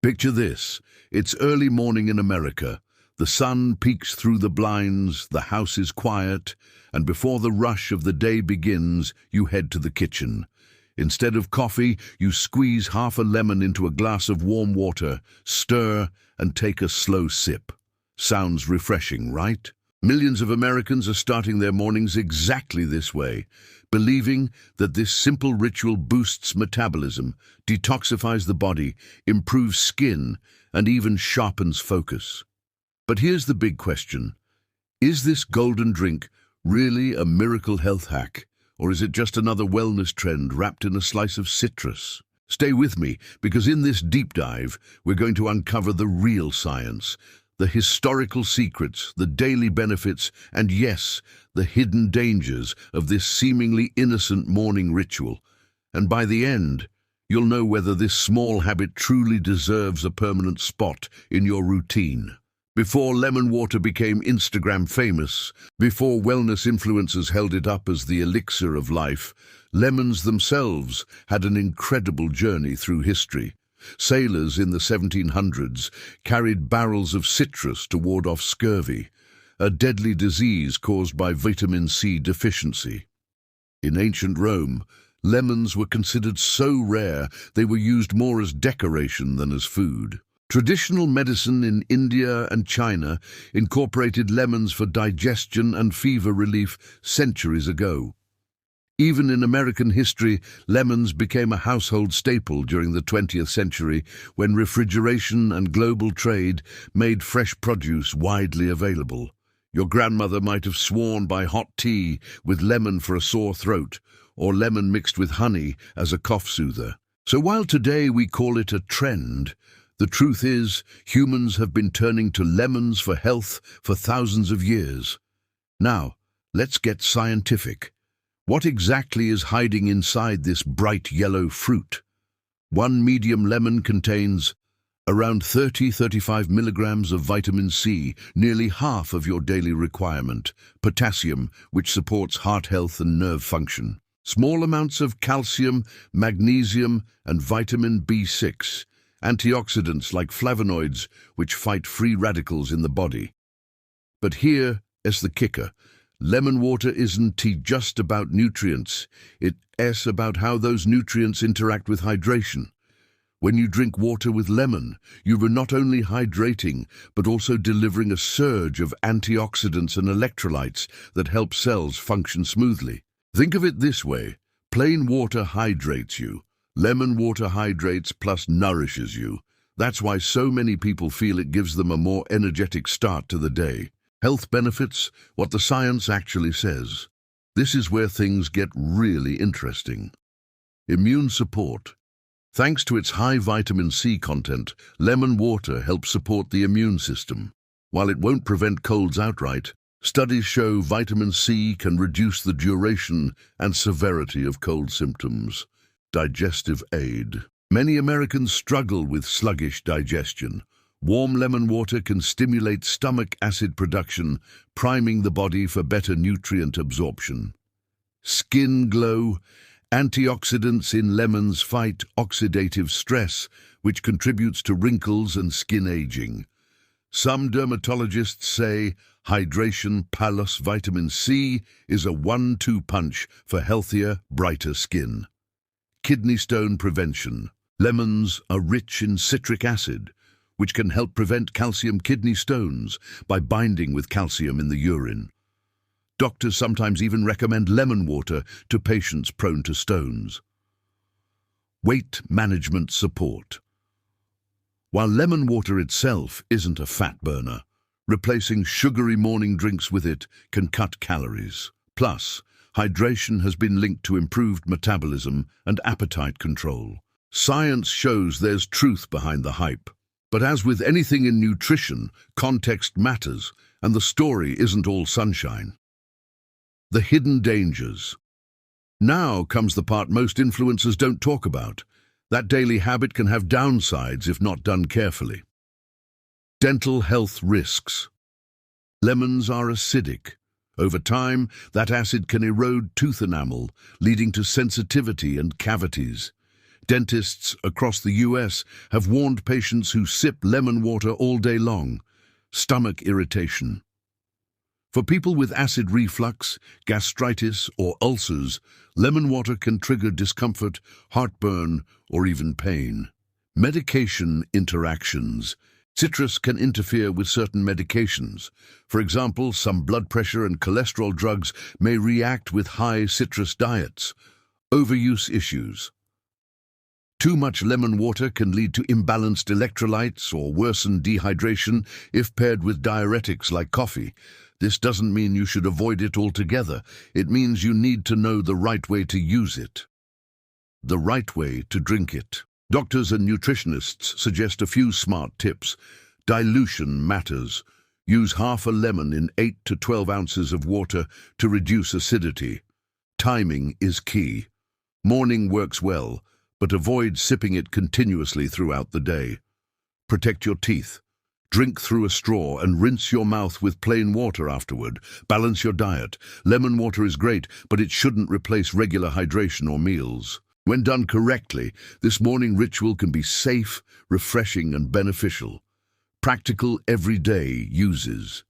Picture this. It's early morning in America. The sun peeks through the blinds, the house is quiet, and before the rush of the day begins, you head to the kitchen. Instead of coffee, you squeeze half a lemon into a glass of warm water, stir, and take a slow sip. Sounds refreshing, right? Millions of Americans are starting their mornings exactly this way, believing that this simple ritual boosts metabolism, detoxifies the body, improves skin, and even sharpens focus. But here's the big question. Is this golden drink really a miracle health hack, or is it just another wellness trend wrapped in a slice of citrus? Stay with me, because in this deep dive, we're going to uncover the real science, the historical secrets, the daily benefits, and yes, the hidden dangers of this seemingly innocent morning ritual. And by the end, you'll know whether this small habit truly deserves a permanent spot in your routine. Before lemon water became Instagram famous, before wellness influencers held it up as the elixir of life, lemons themselves had an incredible journey through history. Sailors in the 1700s carried barrels of citrus to ward off scurvy, a deadly disease caused by vitamin C deficiency. In ancient Rome, lemons were considered so rare they were used more as decoration than as food. Traditional medicine in India and China incorporated lemons for digestion and fever relief centuries ago. Even in American history, lemons became a household staple during the 20th century when refrigeration and global trade made fresh produce widely available. Your grandmother might have sworn by hot tea with lemon for a sore throat, or lemon mixed with honey as a cough soother. So while today we call it a trend, the truth is, humans have been turning to lemons for health for thousands of years. Now, let's get scientific. What exactly is hiding inside this bright yellow fruit? One medium lemon contains around 30–35 milligrams of vitamin C, nearly half of your daily requirement, potassium, which supports heart health and nerve function, small amounts of calcium, magnesium, and vitamin B6, antioxidants like flavonoids, which fight free radicals in the body. But here is the kicker. Lemon water isn't just about nutrients, it's about how those nutrients interact with hydration. When you drink water with lemon, you are not only hydrating, but also delivering a surge of antioxidants and electrolytes that help cells function smoothly. Think of it this way: plain water hydrates you. Lemon water hydrates plus nourishes you. That's why so many people feel it gives them a more energetic start to the day. Health benefits, what the science actually says. This is where things get really interesting. Immune support. Thanks to its high vitamin C content, lemon water helps support the immune system. While it won't prevent colds outright, studies show vitamin C can reduce the duration and severity of cold symptoms. Digestive aid. Many Americans struggle with sluggish digestion. Warm lemon water can stimulate stomach acid production, priming the body for better nutrient absorption. Skin glow. Antioxidants in lemons fight oxidative stress, which contributes to wrinkles and skin aging. Some dermatologists say hydration plus vitamin C is a 1-2 punch for healthier, brighter skin. Kidney stone prevention. Lemons are rich in citric acid, which can help prevent calcium kidney stones by binding with calcium in the urine. Doctors sometimes even recommend lemon water to patients prone to stones. Weight management support. While lemon water itself isn't a fat burner, replacing sugary morning drinks with it can cut calories. Plus, hydration has been linked to improved metabolism and appetite control. Science shows there's truth behind the hype. But as with anything in nutrition, context matters, and the story isn't all sunshine. The hidden dangers. Now comes the part most influencers don't talk about. That daily habit can have downsides if not done carefully. Dental health risks. Lemons are acidic. Over time, that acid can erode tooth enamel, leading to sensitivity and cavities. Dentists across the US have warned patients who sip lemon water all day long. Stomach irritation. For people with acid reflux, gastritis, or ulcers, lemon water can trigger discomfort, heartburn, or even pain. Medication interactions. Citrus can interfere with certain medications. For example, some blood pressure and cholesterol drugs may react with high citrus diets. Overuse issues. Too much lemon water can lead to imbalanced electrolytes or worsen dehydration if paired with diuretics like coffee. This doesn't mean you should avoid it altogether. It means you need to know the right way to use it. The right way to drink it. Doctors and nutritionists suggest a few smart tips. Dilution matters. Use half a lemon in 8 to 12 ounces of water to reduce acidity. Timing is key. Morning works well, but avoid sipping it continuously throughout the day. Protect your teeth. Drink through a straw and rinse your mouth with plain water afterward. Balance your diet. Lemon water is great, but it shouldn't replace regular hydration or meals. When done correctly, this morning ritual can be safe, refreshing, and beneficial. Practical, everyday uses.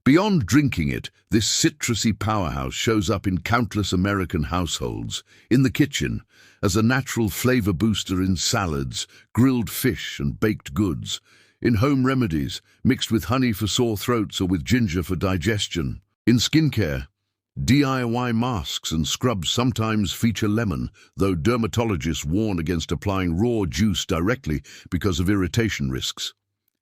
Beyond drinking it, this citrusy powerhouse shows up in countless American households, in the kitchen, as a natural flavor booster in salads, grilled fish, and baked goods, in home remedies, mixed with honey for sore throats or with ginger for digestion, in skincare. DIY masks and scrubs sometimes feature lemon, though dermatologists warn against applying raw juice directly because of irritation risks.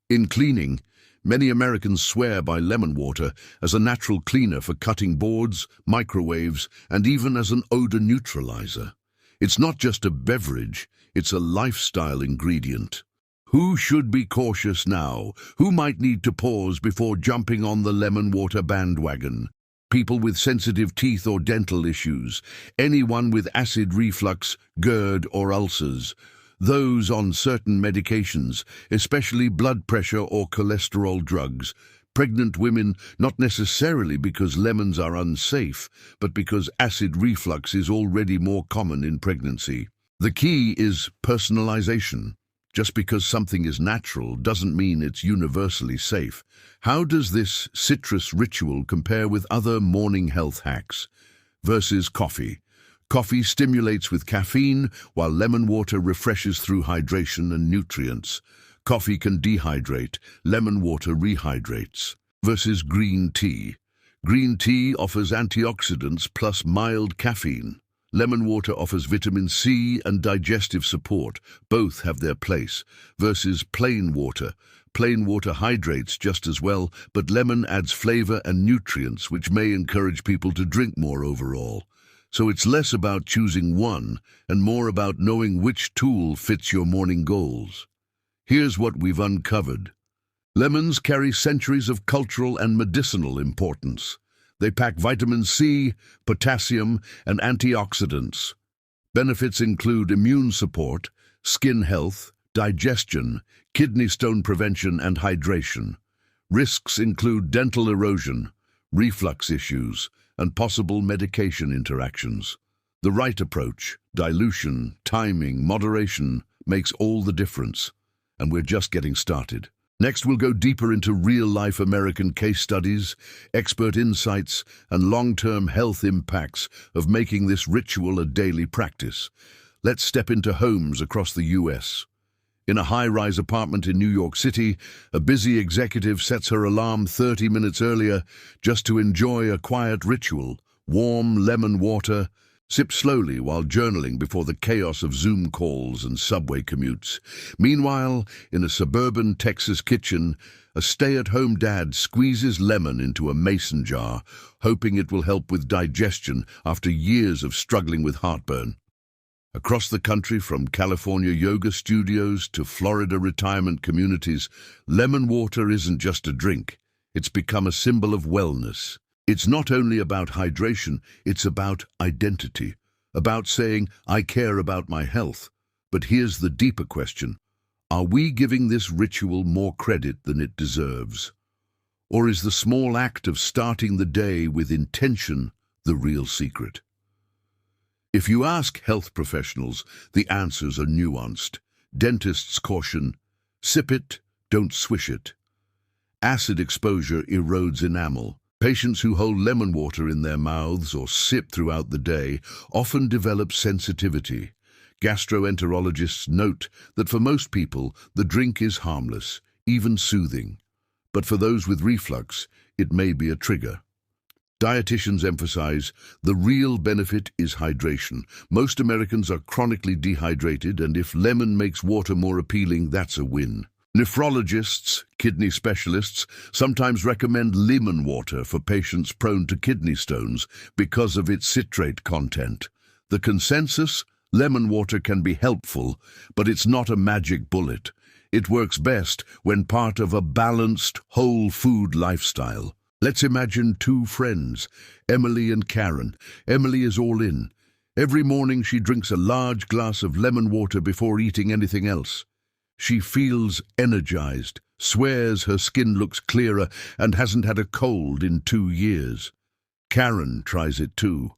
In cleaning, many Americans swear by lemon water as a natural cleaner for cutting boards, microwaves, and even as an odor neutralizer. It's not just a beverage, it's a lifestyle ingredient. Who should be cautious now? Who might need to pause before jumping on the lemon water bandwagon? People with sensitive teeth or dental issues, anyone with acid reflux, GERD, or ulcers, those on certain medications, especially blood pressure or cholesterol drugs, pregnant women, not necessarily because lemons are unsafe, but because acid reflux is already more common in pregnancy. The key is personalization. Just because something is natural doesn't mean it's universally safe. How does this citrus ritual compare with other morning health hacks? Versus coffee. Coffee stimulates with caffeine, while lemon water refreshes through hydration and nutrients. Coffee can dehydrate, lemon water rehydrates. Versus green tea. Green tea offers antioxidants plus mild caffeine. Lemon water offers vitamin C and digestive support. Both have their place. Versus plain water. Plain water hydrates just as well, but lemon adds flavor and nutrients, which may encourage people to drink more overall. So it's less about choosing one and more about knowing which tool fits your morning goals. Here's what we've uncovered. Lemons carry centuries of cultural and medicinal importance. They pack vitamin C, potassium, and antioxidants. Benefits include immune support, skin health, digestion, kidney stone prevention, and hydration. Risks include dental erosion, reflux issues, and possible medication interactions. The right approach, dilution, timing, moderation, makes all the difference. And we're just getting started. Next, we'll go deeper into real-life American case studies, expert insights, and long-term health impacts of making this ritual a daily practice. Let's step into homes across the US. In a high-rise apartment in New York City, a busy executive sets her alarm 30 minutes earlier just to enjoy a quiet ritual, warm lemon water. Sip slowly while journaling before the chaos of Zoom calls and subway commutes. Meanwhile, in a suburban Texas kitchen, a stay-at-home dad squeezes lemon into a mason jar, hoping it will help with digestion after years of struggling with heartburn. Across the country, from California yoga studios to Florida retirement communities, lemon water isn't just a drink. It's become a symbol of wellness. It's not only about hydration, it's about identity, about saying, I care about my health. But here's the deeper question. Are we giving this ritual more credit than it deserves? Or is the small act of starting the day with intention the real secret? If you ask health professionals, the answers are nuanced. Dentists caution, sip it, don't swish it. Acid exposure erodes enamel. Patients who hold lemon water in their mouths or sip throughout the day often develop sensitivity. Gastroenterologists note that for most people, the drink is harmless, even soothing. But for those with reflux, it may be a trigger. Dietitians emphasize the real benefit is hydration. Most Americans are chronically dehydrated, and if lemon makes water more appealing, that's a win. Nephrologists, kidney specialists, sometimes recommend lemon water for patients prone to kidney stones because of its citrate content. The consensus: lemon water can be helpful, but it's not a magic bullet. It works best when part of a balanced, whole food lifestyle. Let's imagine two friends, Emily and Karen. Emily is all in. Every morning she drinks a large glass of lemon water before eating anything else. She feels energized, swears her skin looks clearer, and hasn't had a cold in 2 years. Karen tries it too.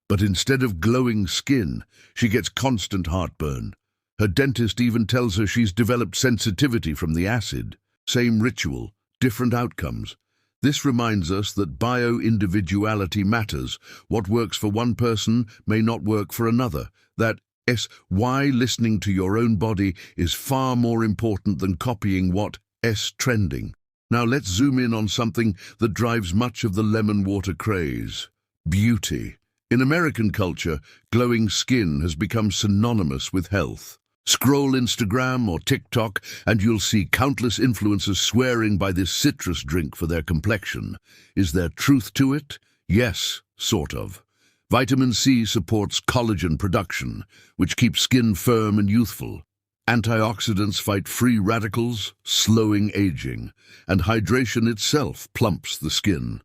But instead of glowing skin, she gets constant heartburn. Her dentist even tells her she's developed sensitivity from the acid. Same ritual, different outcomes. This reminds us that bio-individuality matters. What works for one person may not work for another. That's why listening to your own body is far more important than copying what's trending. Now let's zoom in on something that drives much of the lemon water craze: beauty. In American culture, glowing skin has become synonymous with health. Scroll Instagram or TikTok and you'll see countless influencers swearing by this citrus drink for their complexion. Is there truth to it? Yes, sort of. Vitamin C supports collagen production, which keeps skin firm and youthful. Antioxidants fight free radicals, slowing aging, and hydration itself plumps the skin.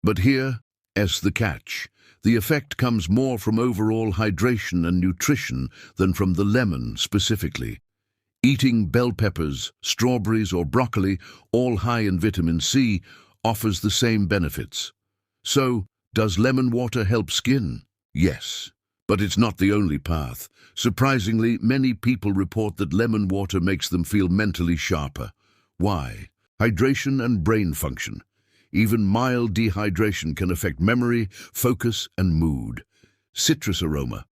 But here's the catch. The effect comes more from overall hydration and nutrition than from the lemon specifically. Eating bell peppers, strawberries, or broccoli, all high in vitamin C, offers the same benefits. So, does lemon water help skin? Yes. But it's not the only path. Surprisingly, many people report that lemon water makes them feel mentally sharper. Why? Hydration and brain function. Even mild dehydration can affect memory, focus, and mood. Citrus aroma.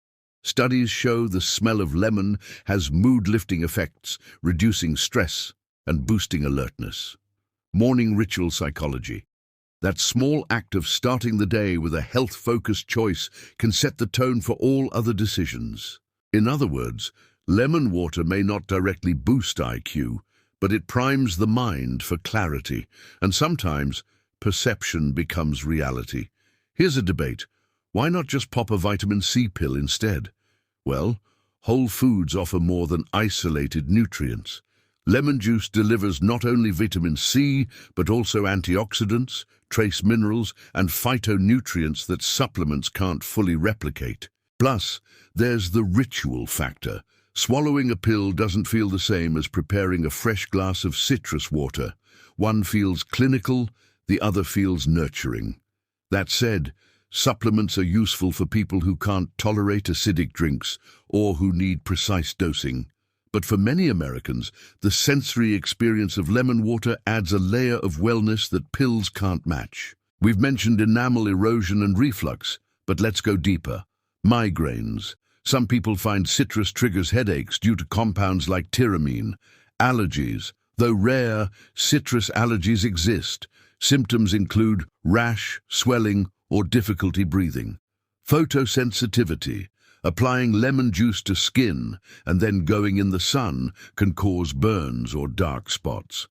Studies show the smell of lemon has mood-lifting effects, reducing stress and boosting alertness. Morning ritual psychology. That small act of starting the day with a health-focused choice can set the tone for all other decisions. In other words, lemon water may not directly boost IQ, but it primes the mind for clarity, and sometimes perception becomes reality. Here's a debate. Why not just pop a vitamin C pill instead? Well, whole foods offer more than isolated nutrients. Lemon juice delivers not only vitamin C, but also antioxidants, trace minerals, and phytonutrients that supplements can't fully replicate. Plus, there's the ritual factor. Swallowing a pill doesn't feel the same as preparing a fresh glass of citrus water. One feels clinical, the other feels nurturing. That said, supplements are useful for people who can't tolerate acidic drinks or who need precise dosing. But for many Americans, the sensory experience of lemon water adds a layer of wellness that pills can't match. We've mentioned enamel erosion and reflux, but let's go deeper. Migraines. Some people find citrus triggers headaches due to compounds like tyramine. Allergies. Though rare, citrus allergies exist. Symptoms include rash, swelling, or difficulty breathing. Photosensitivity. Applying lemon juice to skin and then going in the sun can cause burns or dark spots.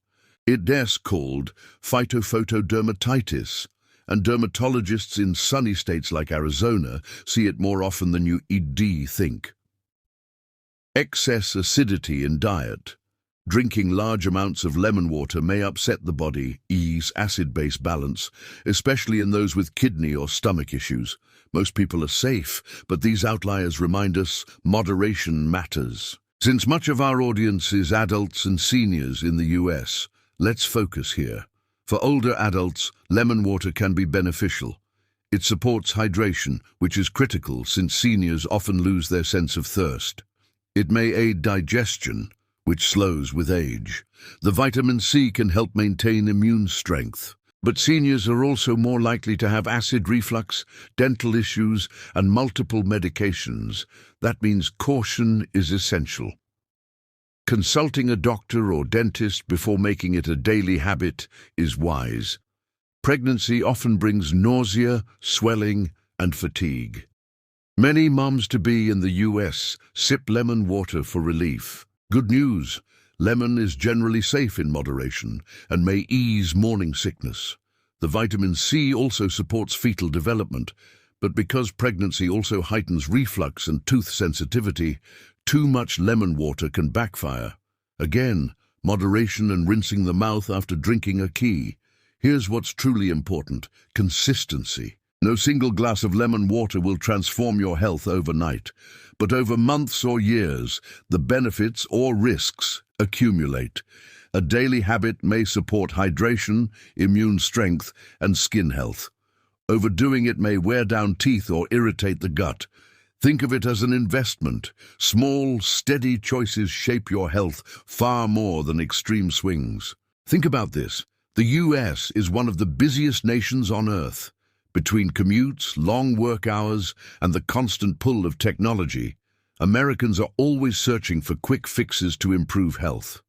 It's called phytophotodermatitis, and dermatologists in sunny states like Arizona see it more often than you'd think. Excess acidity in diet. Drinking large amounts of lemon water may upset the body's acid-base balance, especially in those with kidney or stomach issues. Most people are safe, but these outliers remind us moderation matters. Since much of our audience is adults and seniors in the US, let's focus here. For older adults, lemon water can be beneficial. It supports hydration, which is critical since seniors often lose their sense of thirst. It may aid digestion, which slows with age. The vitamin C can help maintain immune strength. But seniors are also more likely to have acid reflux, dental issues, and multiple medications. That means caution is essential. Consulting a doctor or dentist before making it a daily habit is wise. Pregnancy often brings nausea, swelling, and fatigue. Many mums-to-be in the US sip lemon water for relief. Good news. Lemon is generally safe in moderation and may ease morning sickness. The vitamin C also supports fetal development, but because pregnancy also heightens reflux and tooth sensitivity, too much lemon water can backfire. Again, moderation and rinsing the mouth after drinking are key. Here's what's truly important: consistency. No single glass of lemon water will transform your health overnight, but over months or years, the benefits or risks accumulate. A daily habit may support hydration, immune strength, and skin health. Overdoing it may wear down teeth or irritate the gut. Think of it as an investment. Small, steady choices shape your health far more than extreme swings. Think about this. The US is one of the busiest nations on Earth. Between commutes, long work hours, and the constant pull of technology, Americans are always searching for quick fixes to improve health.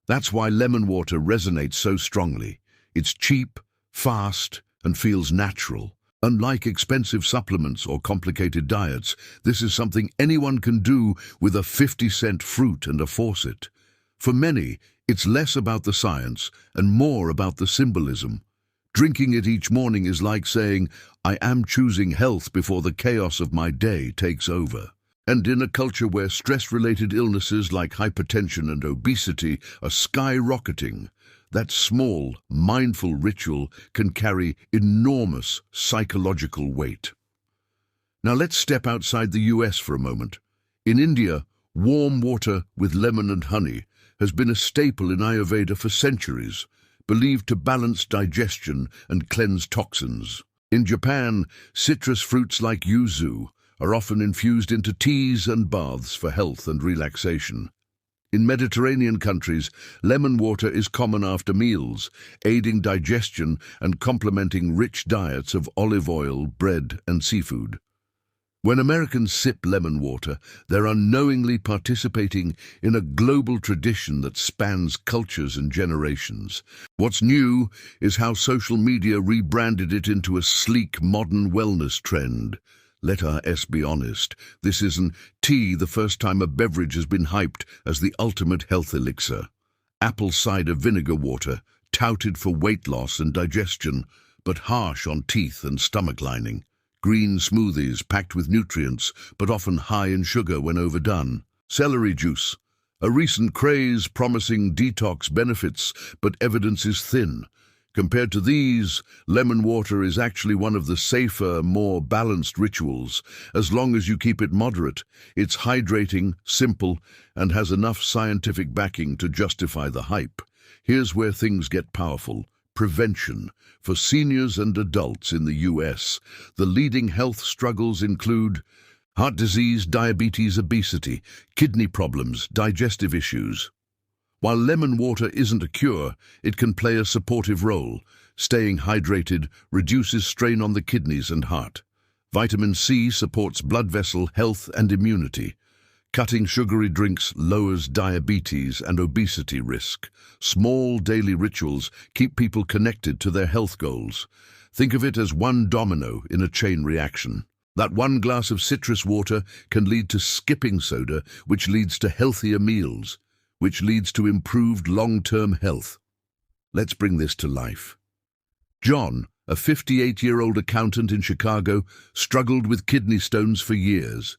That's why lemon water resonates so strongly. It's cheap, fast, and feels natural. Unlike expensive supplements or complicated diets, this is something anyone can do with a 50-cent fruit and a faucet. For many, it's less about the science and more about the symbolism. Drinking it each morning is like saying, I am choosing health before the chaos of my day takes over. And in a culture where stress-related illnesses like hypertension and obesity are skyrocketing, that small, mindful ritual can carry enormous psychological weight. Now let's step outside the US for a moment. In India, warm water with lemon and honey has been a staple in Ayurveda for centuries, believed to balance digestion and cleanse toxins. In Japan, citrus fruits like yuzu are often infused into teas and baths for health and relaxation. In Mediterranean countries, lemon water is common after meals, aiding digestion and complementing rich diets of olive oil, bread, and seafood. When Americans sip lemon water, they're unknowingly participating in a global tradition that spans cultures and generations. What's new is how social media rebranded it into a sleek, modern wellness trend. Let us be honest, this isn't tea the first time a beverage has been hyped as the ultimate health elixir. Apple cider vinegar water, touted for weight loss and digestion, but harsh on teeth and stomach lining. Green smoothies packed with nutrients, but often high in sugar when overdone. Celery juice, a recent craze promising detox benefits, but evidence is thin. Compared to these, lemon water is actually one of the safer, more balanced rituals. As long as you keep it moderate, it's hydrating, simple, and has enough scientific backing to justify the hype. Here's where things get powerful. Prevention. For seniors and adults in the US, the leading health struggles include heart disease, diabetes, obesity, kidney problems, digestive issues. While lemon water isn't a cure, it can play a supportive role. Staying hydrated reduces strain on the kidneys and heart. Vitamin C supports blood vessel health and immunity. Cutting sugary drinks lowers diabetes and obesity risk. Small daily rituals keep people connected to their health goals. Think of it as one domino in a chain reaction. That one glass of citrus water can lead to skipping soda, which leads to healthier meals, which leads to improved long-term health. Let's bring this to life. John, a 58-year-old accountant in Chicago, struggled with kidney stones for years.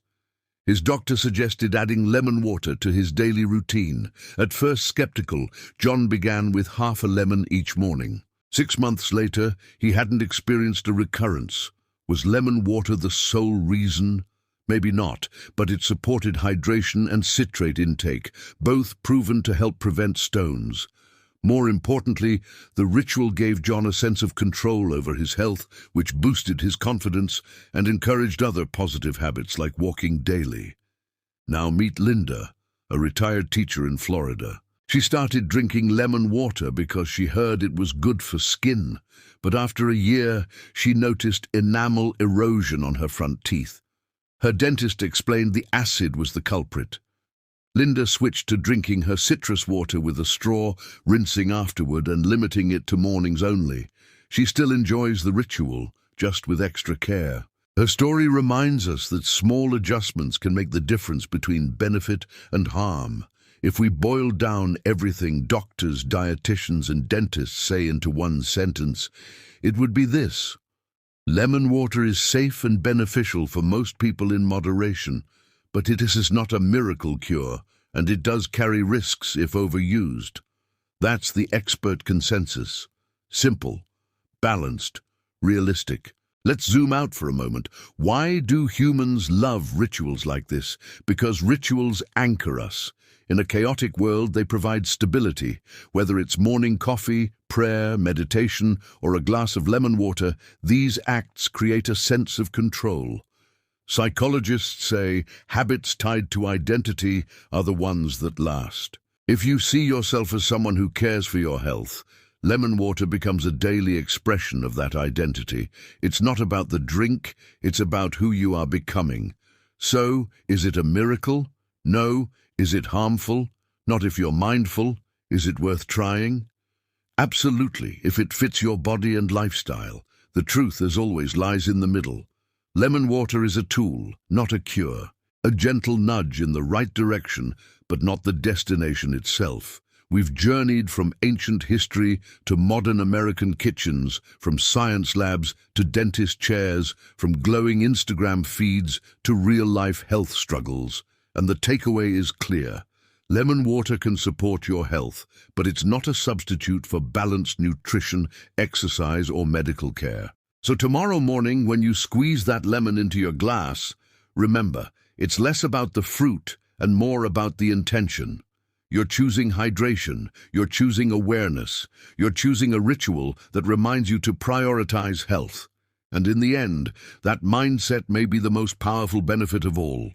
His doctor suggested adding lemon water to his daily routine. At first skeptical, John began with half a lemon each morning. 6 months later, he hadn't experienced a recurrence. Was lemon water the sole reason? Maybe not, but it supported hydration and citrate intake, both proven to help prevent stones. More importantly, the ritual gave John a sense of control over his health, which boosted his confidence and encouraged other positive habits like walking daily. Now meet Linda, a retired teacher in Florida. She started drinking lemon water because she heard it was good for skin, but after a year, she noticed enamel erosion on her front teeth. Her dentist explained the acid was the culprit. Linda switched to drinking her citrus water with a straw, rinsing afterward and limiting it to mornings only. She still enjoys the ritual, just with extra care. Her story reminds us that small adjustments can make the difference between benefit and harm. If we boil down everything doctors, dietitians, and dentists say into one sentence, it would be this: lemon water is safe and beneficial for most people in moderation, but it is not a miracle cure, and it does carry risks if overused. That's the expert consensus. Simple, balanced, realistic. Let's zoom out for a moment. Why do humans love rituals like this? Because rituals anchor us. In a chaotic world, they provide stability. Whether it's morning coffee, prayer, meditation, or a glass of lemon water, these acts create a sense of control. Psychologists say habits tied to identity are the ones that last. If you see yourself as someone who cares for your health, lemon water becomes a daily expression of that identity. It's not about the drink, it's about who you are becoming. So, is it a miracle? No. Is it harmful? Not if you're mindful. Is it worth trying? Absolutely, if it fits your body and lifestyle. The truth, as always, lies in the middle. Lemon water is a tool, not a cure. A gentle nudge in the right direction, but not the destination itself. We've journeyed from ancient history to modern American kitchens, from science labs to dentist chairs, from glowing Instagram feeds to real-life health struggles. And the takeaway is clear. Lemon water can support your health, but it's not a substitute for balanced nutrition, exercise, or medical care. So tomorrow morning, when you squeeze that lemon into your glass, remember, it's less about the fruit and more about the intention. You're choosing hydration, you're choosing awareness, you're choosing a ritual that reminds you to prioritize health. And in the end, that mindset may be the most powerful benefit of all.